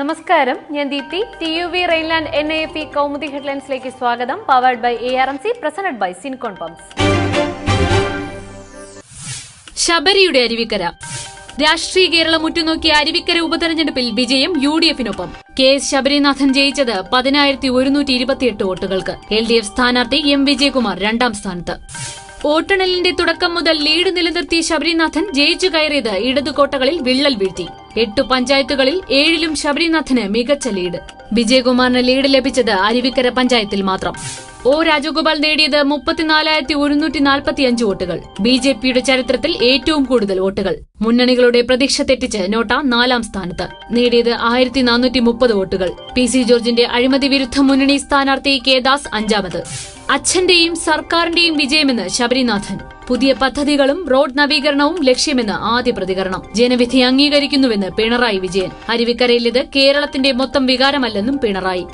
നമസ്കാരം, ഞാൻ Deepthi. TUV Rheinland NAFE Kaumudi ഹെഡ്ലൈൻസിലേക്ക് സ്വാഗതം. Powered by ARMC, presented by Syncon pumps. ശബരിയുടെ അരുവിക്കര. രാഷ്ട്രീയ കേരളം ഉറ്റുനോക്കിയ അരുവിക്കര ഉപതെരഞ്ഞെടുപ്പിൽ വിജയം UDF-നൊപ്പം. KS ശബരിനാഥൻ ജയിച്ചത് 10,128 വോട്ടുകൾക്ക്. LDF സ്ഥാനാർത്ഥി M വിജയകുമാർ രണ്ടാം സ്ഥാനത്ത്. വോട്ടെണ്ണലിന്റെ തുടക്കം മുതൽ ലീഡ് നിലനിർത്തിയ ശബരിനാഥൻ ജയിച്ചു കയറിയത് ഇടതുകോട്ടകളിൽ വിള്ളൽ വീഴ്ത്തി. 8 പഞ്ചായത്തുകളിൽ 7ലും ശബരിനാഥന് മികച്ച ലീഡ്. വിജയകുമാറിന് ലീഡ് ലഭിച്ചത് അരുവിക്കര പഞ്ചായത്തിൽ മാത്രം. O രാജഗോപാൽ നേടിയത് 34,145 വോട്ടുകൾ. BJPയുടെ ചരിത്രത്തിൽ ഏറ്റവും കൂടുതൽ വോട്ടുകൾ. മുന്നണികളുടെ പ്രതീക്ഷ തെറ്റിച്ച് നോട്ട 4ാം സ്ഥാനത്ത്, നേടിയത് 1,430 വോട്ടുകൾ. PC ജോർജിന്റെ അഴിമതി വിരുദ്ധ മുന്നണി സ്ഥാനാർത്ഥി K ദാസ് 5ാമത്. അച്ഛന്റെയും സർക്കാരിന്റെയും വിജയമെന്ന് ശബരിനാഥൻ. പുതിയ പദ്ധതികളും റോഡ് നവീകരണവും ലക്ഷ്യമെന്ന് ആദ്യ പ്രതികരണം. ജനവിധി അംഗീകരിക്കുന്നുവെന്ന് പിണറായി വിജയൻ. അരുവിക്കരയിലേത് കേരളത്തിന്റെ മൊത്തം വികാരമല്ലെന്നും പിണറായി.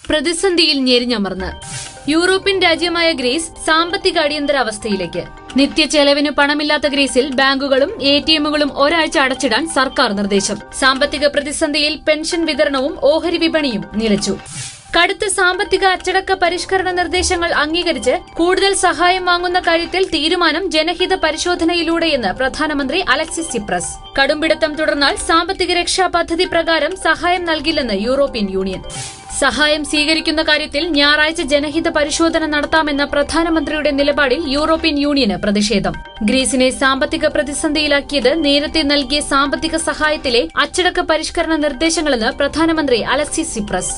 പ്രതിസന്ധിയിൽ ഞെരിഞ്ഞമർന്ന് യൂറോപ്യൻ രാജ്യമായ ഗ്രീസ് സാമ്പത്തിക അടിയന്തരാവസ്ഥയിലേക്ക്. നിത്യച്ചെലവിന് പണമില്ലാത്ത ഗ്രീസിൽ ബാങ്കുകളും ATMകളും ഒരാഴ്ച അടച്ചിടാൻ സർക്കാർ നിർദ്ദേശം. സാമ്പത്തിക പ്രതിസന്ധിയിൽ പെൻഷൻ വിതരണവും ഓഹരി വിപണിയും നിലച്ചു. കടുത്ത സാമ്പത്തിക അച്ചടക്ക പരിഷ്കരണ നിർദ്ദേശങ്ങൾ അംഗീകരിച്ച് കൂടുതൽ സഹായം വാങ്ങുന്ന കാര്യത്തിൽ തീരുമാനം ജനഹിത പരിശോധനയിലൂടെയെന്ന് പ്രധാനമന്ത്രി അലക്സിസ് സിപ്രസ്. കടുംപിടുത്തം തുടർന്നാൽ സാമ്പത്തിക രക്ഷാ പദ്ധതി പ്രകാരം സഹായം നൽകില്ലെന്ന് യൂറോപ്യൻ യൂണിയൻ. സഹായം സ്വീകരിക്കുന്ന കാര്യത്തിൽ ഞായറാഴ്ച ജനഹിത പരിശോധന നടത്താമെന്ന പ്രധാനമന്ത്രിയുടെ നിലപാടിൽ യൂറോപ്യൻ യൂണിയന് പ്രതിഷേധം. ഗ്രീസിനെ സാമ്പത്തിക പ്രതിസന്ധിയിലാക്കിയത് നേരത്തെ നൽകിയ സാമ്പത്തിക സഹായത്തിലെ അച്ചടക്ക പരിഷ്കരണ നിർദ്ദേശങ്ങളെന്ന് പ്രധാനമന്ത്രി അലക്സിസ് സിപ്രസ്.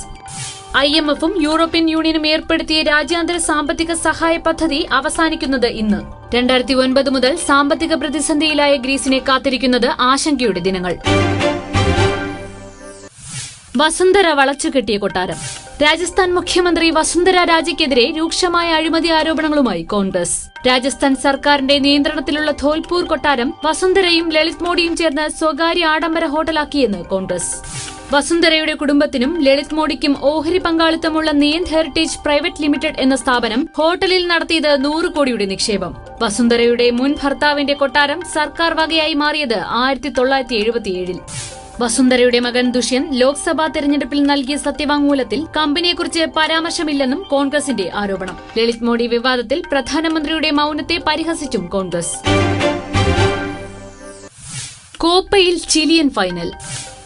IMFും യൂറോപ്യൻ യൂണിയനും ഏർപ്പെടുത്തിയ രാജ്യാന്തര സാമ്പത്തിക സഹായ പദ്ധതി അവസാനിക്കുന്നത് ഇന്ന്. 2009 മുതൽ സാമ്പത്തിക പ്രതിസന്ധിയിലായ ഗ്രീസിനെ കാത്തിരിക്കുന്നത് ആശങ്കയുടെ ദിനങ്ങൾ. വസുന്ധര വളച്ചുകെട്ടിയ കൊട്ടാരം. രാജസ്ഥാൻ മുഖ്യമന്ത്രി വസുന്ധര രാജയ്ക്കെതിരെ രൂക്ഷമായ അഴിമതി ആരോപണങ്ങളുമായി കോൺഗ്രസ്. രാജസ്ഥാൻ സർക്കാരിന്റെ നിയന്ത്രണത്തിലുള്ള ധോൽപൂർ കൊട്ടാരം വസുന്ധരയും ലളിത് മോഡിയും ചേർന്ന് സ്വകാര്യ ആഡംബര ഹോട്ടലാക്കിയെന്ന് കോൺഗ്രസ്. വസുന്ധരയുടെ കുടുംബത്തിനും ലളിത് മോഡിക്കും ഓഹരി പങ്കാളിത്തമുള്ള നിയന്ത് ഹെറിറ്റേജ് പ്രൈവറ്റ് ലിമിറ്റഡ് എന്ന സ്ഥാപനം ഹോട്ടലിൽ നടത്തിയത് 100 കോടിയുടെ നിക്ഷേപം. വസുന്ധരയുടെ മുൻ ഭർത്താവിന്റെ കൊട്ടാരം സർക്കാർ വകയായി മാറിയത് 1977-ൽ. വസുന്ധരയുടെ മകൻ ദുഷ്യന്ത് ലോക്സഭാ തെരഞ്ഞെടുപ്പിൽ നൽകിയ സത്യവാങ്മൂലത്തിൽ കമ്പനിയെക്കുറിച്ച് പരാമർശമില്ലെന്നും കോൺഗ്രസിന്റെ ആരോപണം. ലളിത് മോഡി വിവാദത്തിൽ പ്രധാനമന്ത്രിയുടെ മൌനത്തെ പരിഹസിച്ചും കോൺഗ്രസ്. കോപ്പയിൽ ചിലിയൻ ഫൈനൽ.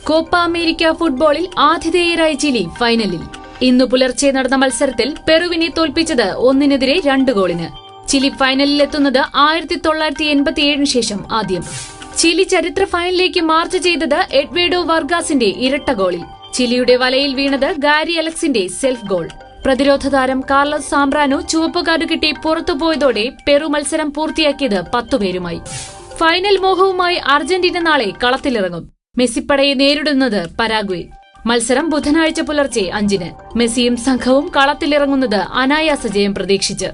കോപ്പ അമേരിക്ക ഫുട്ബോളിൽ ആതിഥേയരായ ചിലി ഫൈനലിൽ. ഇന്നു പുലർച്ചെ നടന്ന മത്സരത്തിൽ പെറുവിനെ തോൽപ്പിച്ചത് 1-2 ഗോളിന്. ചിലി ഫൈനലിലെത്തുന്നത് 1987 ശേഷം ആദ്യം. ചിലി ചരിത്ര ഫൈനലിലേക്ക് മാർച്ച് ചെയ്തത് എഡ്വേർഡോ വർഗാസിന്റെ ഇരട്ട ഗോളിൽ. ചിലിയുടെ വലയിൽ വീണത് ഗാരി അലക്സിന്റെ സെൽഫ് ഗോൾ. പ്രതിരോധ താരം കാർലോസ് സാംബ്രാനോ ചുവപ്പ് കാർഡ് കിട്ടി പുറത്തുപോയതോടെ പെറു മത്സരം പൂർത്തിയാക്കിയത് 10 പേരുമായി. ഫൈനൽ മോഹവുമായി അർജന്റീന നാളെ കളത്തിലിറങ്ങും. മെസ്സിപ്പടയെ നേരിടുന്നത് പരാഗ്വേ. മത്സരം ബുധനാഴ്ച പുലർച്ചെ 5-ന്. മെസ്സിയും സംഘവും കളത്തിലിറങ്ങുന്നത് അനായാസ ജയം പ്രതീക്ഷിച്ച്.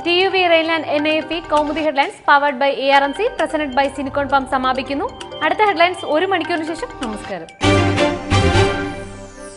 TUV Rheinland NAFE Kaumudi headlines powered by ARMC, presented by Syncon pumps സമാപിക്കുന്നു. അടുത്ത ഹെഡ്ലൈൻസ് 1 മണിക്കൂറിന് ശേഷം. നമസ്കാരം.